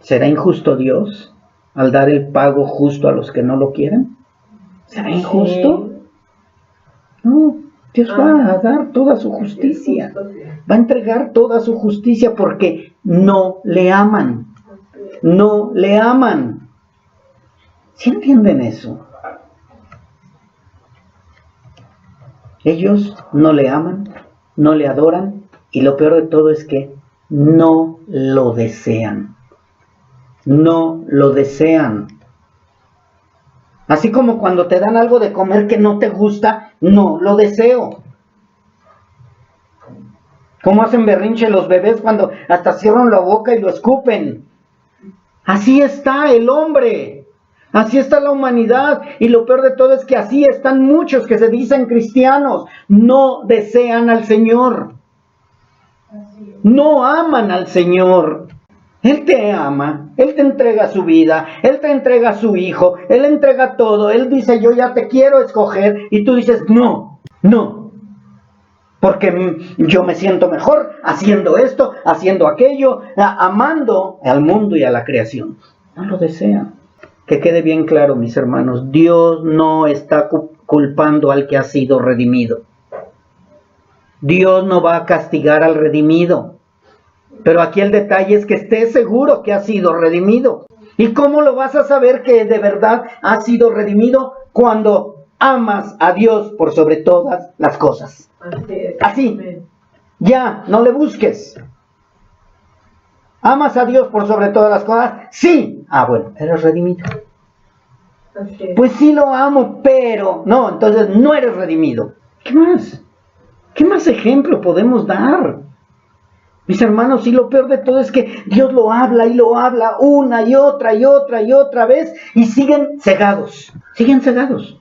S1: ¿Será injusto Dios al dar el pago justo a los que no lo quieren? ¿Será injusto? No, Dios va a dar toda su justicia. Va a entregar toda su justicia porque no le aman. No le aman. ¿Sí entienden eso? Ellos no le aman, no le adoran y lo peor de todo es que no lo desean. No lo desean. Así como cuando te dan algo de comer que no te gusta, no lo deseo. ¿Cómo hacen berrinche los bebés cuando hasta cierran la boca y lo escupen? Así está el hombre. Así está la humanidad. Y lo peor de todo es que así están muchos que se dicen cristianos. No desean al Señor. No aman al Señor. Él te ama, Él te entrega su vida, Él te entrega a su hijo, Él entrega todo, Él dice yo ya te quiero escoger y tú dices no, porque yo me siento mejor haciendo esto, haciendo aquello, amando al mundo y a la creación. No lo desea. Que quede bien claro, mis hermanos, Dios no está culpando al que ha sido redimido. Dios no va a castigar al redimido. Pero aquí el detalle es que estés seguro que ha sido redimido. ¿Y cómo lo vas a saber que de verdad ha sido redimido? Cuando amas a Dios por sobre todas las cosas. Así. Ya, no le busques. ¿Amas a Dios por sobre todas las cosas? Sí. Ah, bueno, eres redimido. Pues sí lo amo, pero... No, entonces no eres redimido. ¿Qué más? ¿Qué más ejemplo podemos dar? Mis hermanos, y lo peor de todo es que Dios lo habla y lo habla una y otra y otra y otra vez y siguen cegados. Siguen cegados.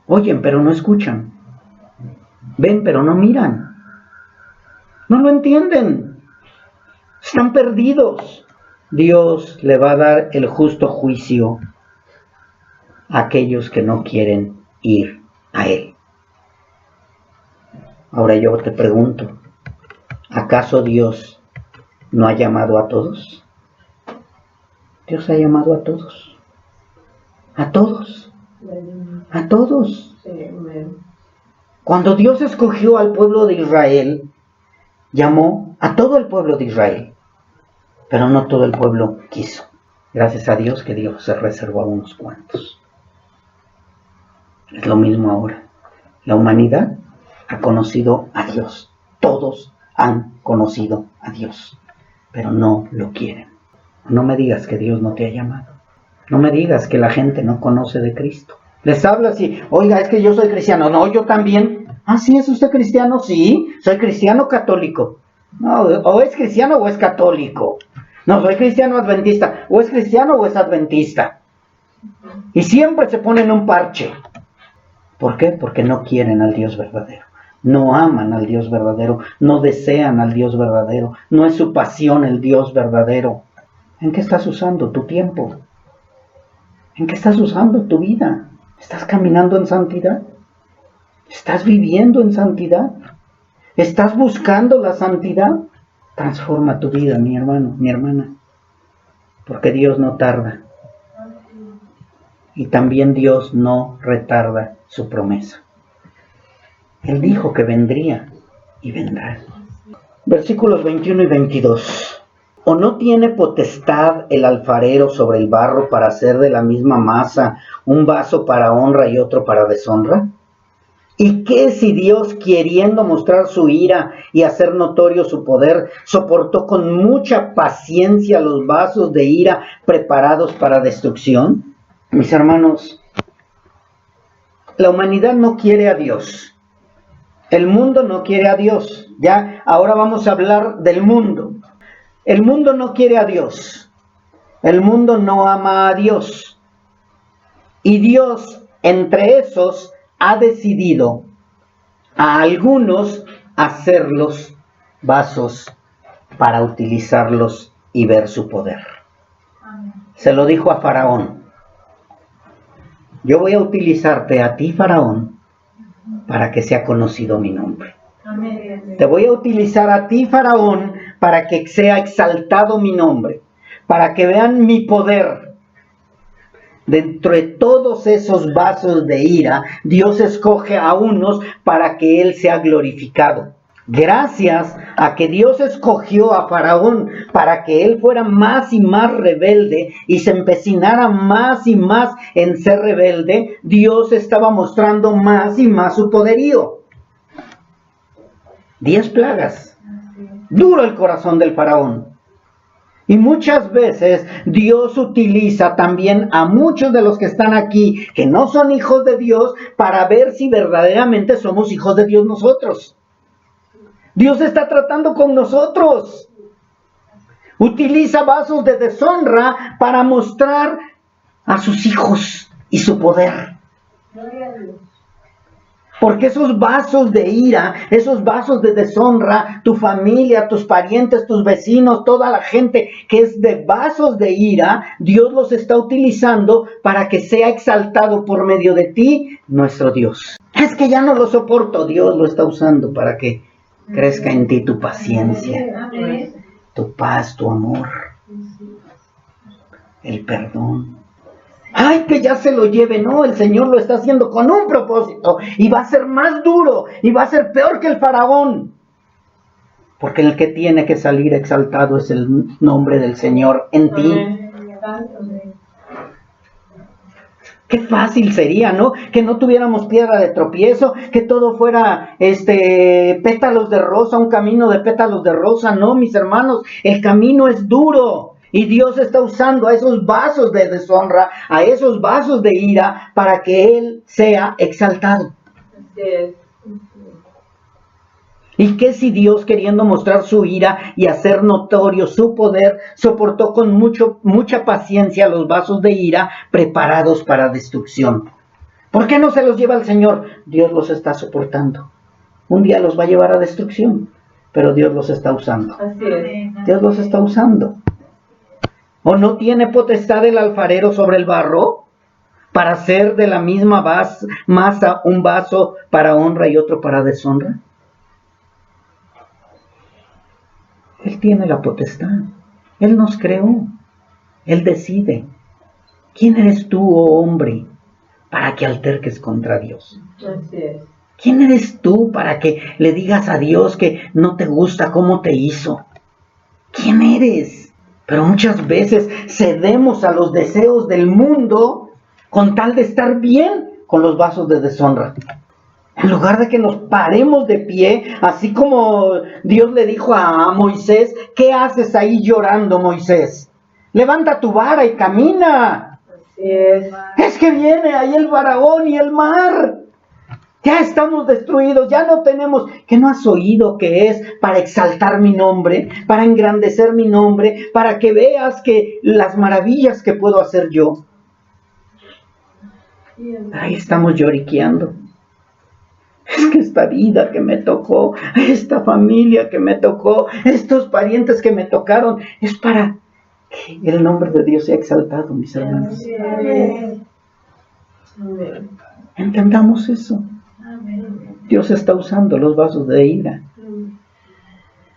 S1: Oyen, pero no escuchan. Ven, pero no miran. No lo entienden. Están perdidos. Dios le va a dar el justo juicio a aquellos que no quieren ir a Él. Ahora yo te pregunto, ¿acaso Dios no ha llamado a todos? Dios ha llamado a todos. A todos. A todos. Cuando Dios escogió al pueblo de Israel, llamó a todo el pueblo de Israel. Pero no todo el pueblo quiso. Gracias a Dios que Dios se reservó a unos cuantos. Es lo mismo ahora. La humanidad ha conocido a Dios. Todos han conocido a Dios. Pero no lo quieren. No me digas que Dios no te ha llamado. No me digas que la gente no conoce de Cristo. Les hablas y, oiga, es que yo soy cristiano. No, yo también. Ah, ¿sí es usted cristiano? Sí, soy cristiano católico. No, o es cristiano o es católico. No, soy cristiano adventista. O es cristiano o es adventista. Y siempre se ponen un parche. ¿Por qué? Porque no quieren al Dios verdadero. No aman al Dios verdadero. No desean al Dios verdadero. No es su pasión el Dios verdadero. ¿En qué estás usando tu tiempo? ¿En qué estás usando tu vida? ¿Estás caminando en santidad? ¿Estás viviendo en santidad? ¿Estás buscando la santidad? Transforma tu vida, mi hermano, mi hermana. Porque Dios no tarda. Y también Dios no retarda su promesa. Él dijo que vendría y vendrá. Versículos 21 y 22. ¿O no tiene potestad el alfarero sobre el barro para hacer de la misma masa un vaso para honra y otro para deshonra? ¿Y qué si Dios, queriendo mostrar su ira y hacer notorio su poder, soportó con mucha paciencia los vasos de ira preparados para destrucción? Mis hermanos, la humanidad no quiere a Dios. El mundo no quiere a Dios. Ya, ahora vamos a hablar del mundo. El mundo no quiere a Dios. El mundo no ama a Dios. Y Dios, entre esos, ha decidido a algunos hacerlos vasos para utilizarlos y ver su poder. Se lo dijo a Faraón. Yo voy a utilizarte a ti, Faraón, para que sea conocido mi nombre. Te voy a utilizar a ti, Faraón, para que sea exaltado mi nombre, para que vean mi poder. Dentro de todos esos vasos de ira, Dios escoge a unos para que Él sea glorificado. Gracias a que Dios escogió a Faraón para que él fuera más y más rebelde y se empecinara más y más en ser rebelde, Dios estaba mostrando más y más su poderío. 10 plagas. Duro el corazón del Faraón. Y muchas veces Dios utiliza también a muchos de los que están aquí, que no son hijos de Dios, para ver si verdaderamente somos hijos de Dios nosotros. Dios está tratando con nosotros. Utiliza vasos de deshonra para mostrar a sus hijos y su poder. Porque esos vasos de ira, esos vasos de deshonra, tu familia, tus parientes, tus vecinos, toda la gente que es de vasos de ira, Dios los está utilizando para que sea exaltado por medio de ti, nuestro Dios. Es que ya no lo soporto, Dios lo está usando para que crezca en ti tu paciencia, tu paz, tu amor, el perdón. ¡Ay, que ya se lo lleve! No, el Señor lo está haciendo con un propósito y va a ser más duro y va a ser peor que el Faraón. Porque el que tiene que salir exaltado es el nombre del Señor en ti. Qué fácil sería, ¿no? Que no tuviéramos piedra de tropiezo, que todo fuera pétalos de rosa, un camino de pétalos de rosa. No, mis hermanos, el camino es duro. Y Dios está usando a esos vasos de deshonra, a esos vasos de ira, para que Él sea exaltado. ¿Y qué si Dios, queriendo mostrar su ira y hacer notorio su poder, soportó con mucha paciencia los vasos de ira preparados para destrucción? ¿Por qué no se los lleva el Señor? Dios los está soportando. Un día los va a llevar a destrucción, pero Dios los está usando.
S2: Así es.
S1: Dios los está usando. ¿O no tiene potestad el alfarero sobre el barro para hacer de la misma masa un vaso para honra y otro para deshonra? Él tiene la potestad. Él nos creó. Él decide. ¿Quién eres tú, oh hombre, para que alterques contra Dios?
S2: Así es.
S1: ¿Quién eres tú para que le digas a Dios que no te gusta cómo te hizo? ¿Quién eres? Pero muchas veces cedemos a los deseos del mundo con tal de estar bien con los vasos de deshonra. En lugar de que nos paremos de pie, así como Dios le dijo a Moisés, ¿qué haces ahí llorando, Moisés? Levanta tu vara y camina.
S2: Así es.
S1: Es que viene ahí el Faraón y el mar. Ya estamos destruidos, ya no tenemos. ¿Qué no has oído que es para exaltar mi nombre, para engrandecer mi nombre, para que veas que las maravillas que puedo hacer yo? Ahí estamos lloriqueando. Es que esta vida que me tocó, esta familia que me tocó, estos parientes que me tocaron, es para que el nombre de Dios sea exaltado, mis hermanos. Entendamos eso. Dios está usando los vasos de ira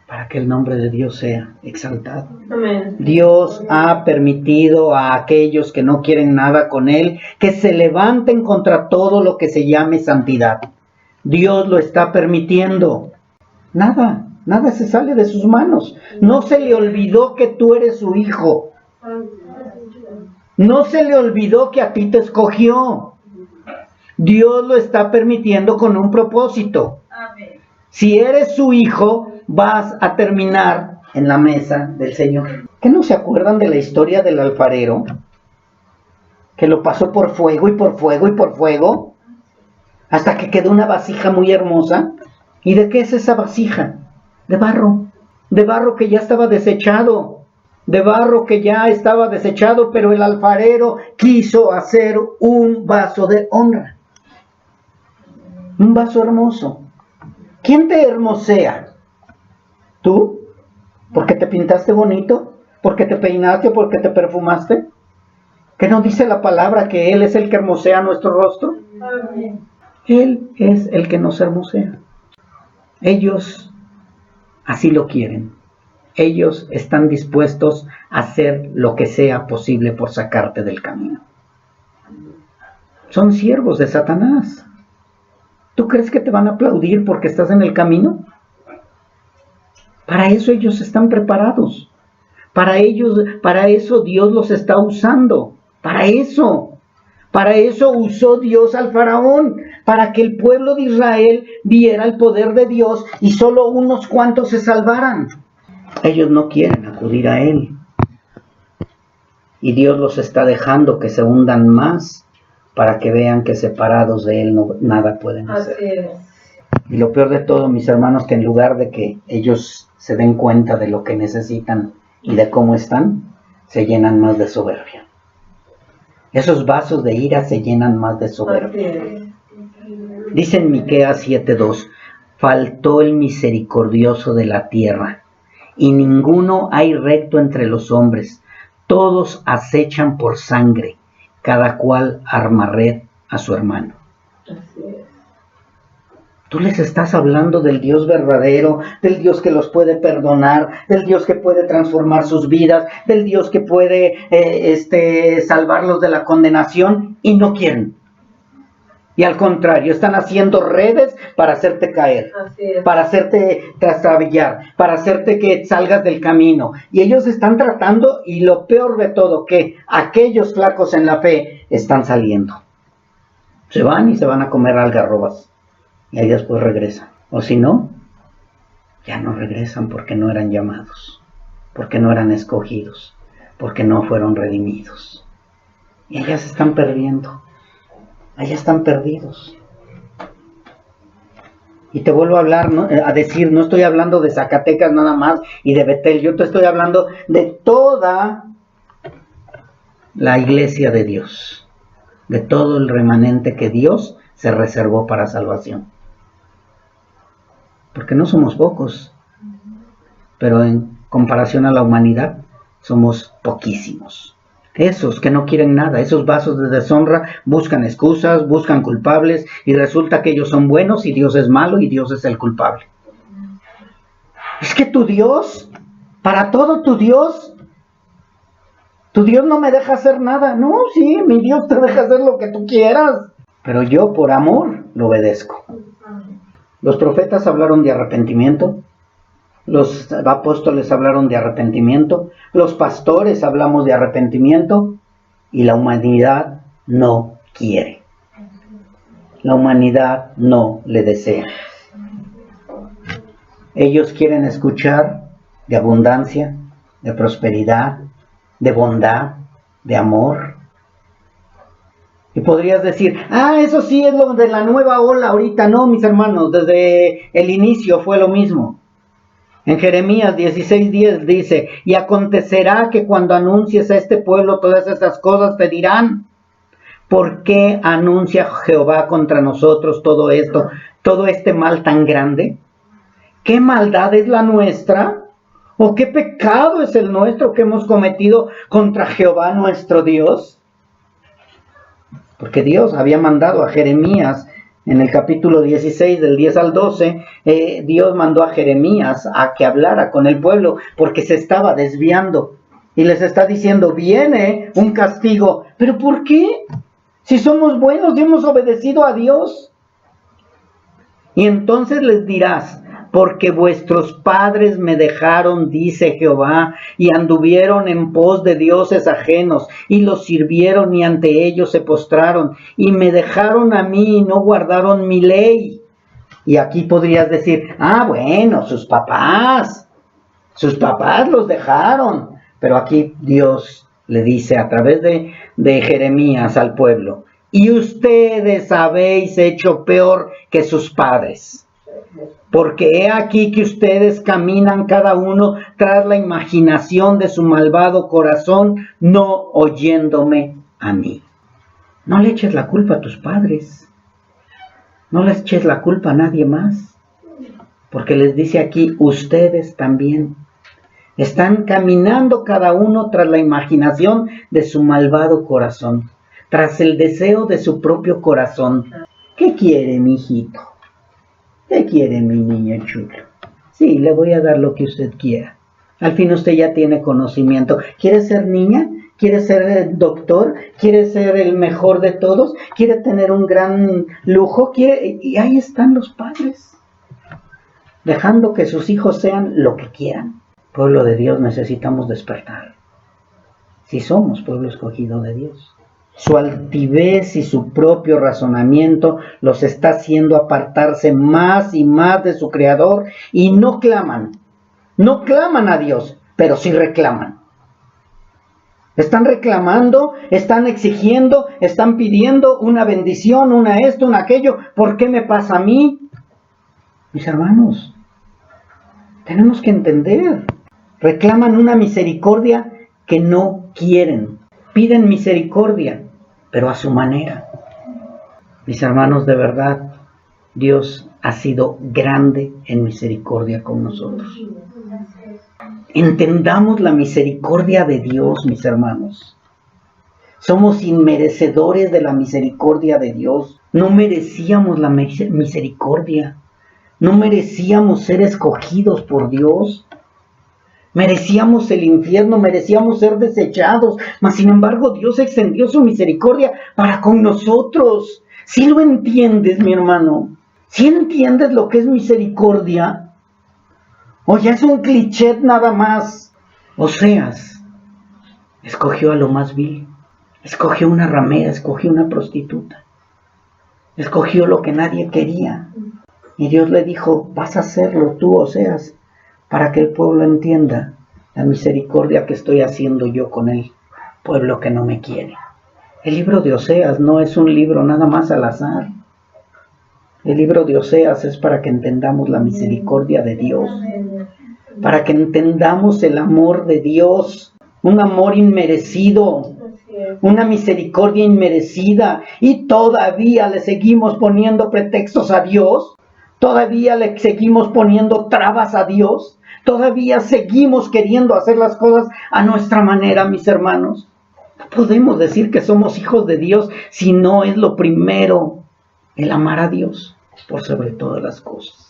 S1: para que el nombre de Dios sea exaltado.
S2: Amén.
S1: Dios ha permitido a aquellos que no quieren nada con Él que se levanten contra todo lo que se llame santidad. Dios lo está permitiendo. Nada se sale de sus manos. No se le olvidó que tú eres su hijo. No se le olvidó que a ti te escogió. Dios lo está permitiendo con un propósito. Si eres su hijo, vas a terminar en la mesa del Señor. ¿Qué no se acuerdan de la historia del alfarero? Que lo pasó por fuego y por fuego y por fuego, hasta que quedó una vasija muy hermosa. ¿Y de qué es esa vasija? De barro que ya estaba desechado, pero el alfarero quiso hacer un vaso de honra, un vaso hermoso. ¿Quién te hermosea? ¿Tú? ¿Porque te pintaste bonito? ¿Porque te peinaste o porque te perfumaste? ¿Qué no dice la palabra que Él es el que hermosea nuestro rostro? Él es el que nos hermosea. Ellos así lo quieren. Ellos están dispuestos a hacer lo que sea posible por sacarte del camino. Son siervos de Satanás. ¿Tú crees que te van a aplaudir porque estás en el camino? Para eso ellos están preparados. Para eso Dios los está usando. Para eso usó Dios al faraón, para que el pueblo de Israel viera el poder de Dios y solo unos cuantos se salvaran. Ellos no quieren acudir a Él. Y Dios los está dejando que se hundan más para que vean que separados de Él nada pueden hacer. Y lo peor de todo, mis hermanos, que en lugar de que ellos se den cuenta de lo que necesitan y de cómo están, se llenan más de soberbia. Esos vasos de ira se llenan más de soberbia. Dice en Miqueas 7:2, faltó el misericordioso de la tierra, y ninguno hay recto entre los hombres. Todos acechan por sangre, cada cual arma red a su hermano. Tú les estás hablando del Dios verdadero, del Dios que los puede perdonar, del Dios que puede transformar sus vidas, del Dios que puede salvarlos de la condenación, y no quieren. Y al contrario, están haciendo redes para hacerte caer, para hacerte trastrabillar, para hacerte que salgas del camino. Y ellos están tratando, y lo peor de todo, que aquellos flacos en la fe están saliendo. Se van y se van a comer algarrobas. Y ahí después regresan. O si no, ya no regresan porque no eran llamados, porque no eran escogidos, porque no fueron redimidos. Y allá se están perdiendo. Allá están perdidos. Y te vuelvo a hablar, ¿no? A decir, no estoy hablando de Zacatecas nada más y de Betel. Yo te estoy hablando de toda la iglesia de Dios, de todo el remanente que Dios se reservó para salvación. Porque no somos pocos, pero en comparación a la humanidad somos poquísimos. Esos que no quieren nada, esos vasos de deshonra, buscan excusas, buscan culpables, y resulta que ellos son buenos y Dios es malo y Dios es el culpable. Es que tu Dios, para todo tu Dios no me deja hacer nada. No, sí, mi Dios te deja hacer lo que tú quieras, pero yo por amor lo obedezco. Los profetas hablaron de arrepentimiento, los apóstoles hablaron de arrepentimiento, los pastores hablamos de arrepentimiento, y la humanidad no quiere. La humanidad no le desea. Ellos quieren escuchar de abundancia, de prosperidad, de bondad, de amor. Y podrías decir, eso sí es lo de la nueva ola ahorita. No, mis hermanos, desde el inicio fue lo mismo. En Jeremías 16:10 dice, y acontecerá que cuando anuncies a este pueblo todas estas cosas te dirán, ¿por qué anuncia Jehová contra nosotros todo esto, todo este mal tan grande? ¿Qué maldad es la nuestra? ¿O qué pecado es el nuestro que hemos cometido contra Jehová nuestro Dios? Porque Dios había mandado a Jeremías, en el capítulo 16, del 10 al 12, Dios mandó a Jeremías a que hablara con el pueblo, porque se estaba desviando. Y les está diciendo, viene un castigo. ¿Pero por qué? Si somos buenos y hemos obedecido a Dios. Y entonces les dirás: porque vuestros padres me dejaron, dice Jehová, y anduvieron en pos de dioses ajenos, y los sirvieron y ante ellos se postraron, y me dejaron a mí y no guardaron mi ley. Y aquí podrías decir: bueno, sus papás los dejaron. Pero aquí Dios le dice a través de Jeremías al pueblo: y ustedes habéis hecho peor que sus padres. Porque he aquí que ustedes caminan cada uno tras la imaginación de su malvado corazón, no oyéndome a mí. No le eches la culpa a tus padres. No les eches la culpa a nadie más. Porque les dice aquí: ustedes también están caminando cada uno tras la imaginación de su malvado corazón, tras el deseo de su propio corazón. ¿Qué quiere, mi hijito? ¿Qué quiere, mi niño chulo? Sí, le voy a dar lo que usted quiera. Al fin usted ya tiene conocimiento. ¿Quiere ser niña? ¿Quiere ser doctor? ¿Quiere ser el mejor de todos? ¿Quiere tener un gran lujo? Y ahí están los padres, dejando que sus hijos sean lo que quieran. Pueblo de Dios, necesitamos despertar. Si somos pueblo escogido de Dios. Su altivez y su propio razonamiento los está haciendo apartarse más y más de su Creador, y no claman a Dios, pero sí reclaman. Están reclamando, están exigiendo, están pidiendo una bendición, una esto, una aquello. ¿Por qué me pasa a mí? Mis hermanos, tenemos que entender. Reclaman una misericordia que no quieren. Piden misericordia, pero a su manera. Mis hermanos, de verdad, Dios ha sido grande en misericordia con nosotros. Entendamos la misericordia de Dios, mis hermanos. Somos inmerecedores de la misericordia de Dios. No merecíamos la misericordia. No merecíamos ser escogidos por Dios. Merecíamos el infierno, merecíamos ser desechados, mas sin embargo Dios extendió su misericordia para con nosotros. ¿Sí lo entiendes, mi hermano? ¿Sí entiendes lo que es misericordia? ¿O ya es un cliché nada más? Oseas escogió a lo más vil, escogió una ramera, escogió una prostituta, escogió lo que nadie quería. Y Dios le dijo: vas a hacerlo tú, Oseas, para que el pueblo entienda la misericordia que estoy haciendo yo con el pueblo que no me quiere. El libro de Oseas no es un libro nada más al azar. El libro de Oseas es para que entendamos la misericordia de Dios, para que entendamos el amor de Dios, un amor inmerecido, una misericordia inmerecida, y todavía le seguimos poniendo pretextos a Dios. Todavía le seguimos poniendo trabas a Dios. Todavía seguimos queriendo hacer las cosas a nuestra manera, mis hermanos. No podemos decir que somos hijos de Dios si no es lo primero el amar a Dios por sobre todas las cosas.